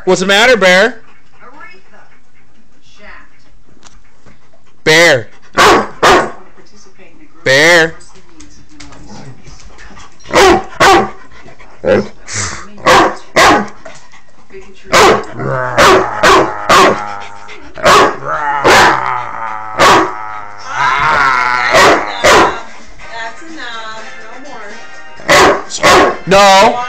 What's the matter, Bear? Bear. Bear. That's enough. No more. No.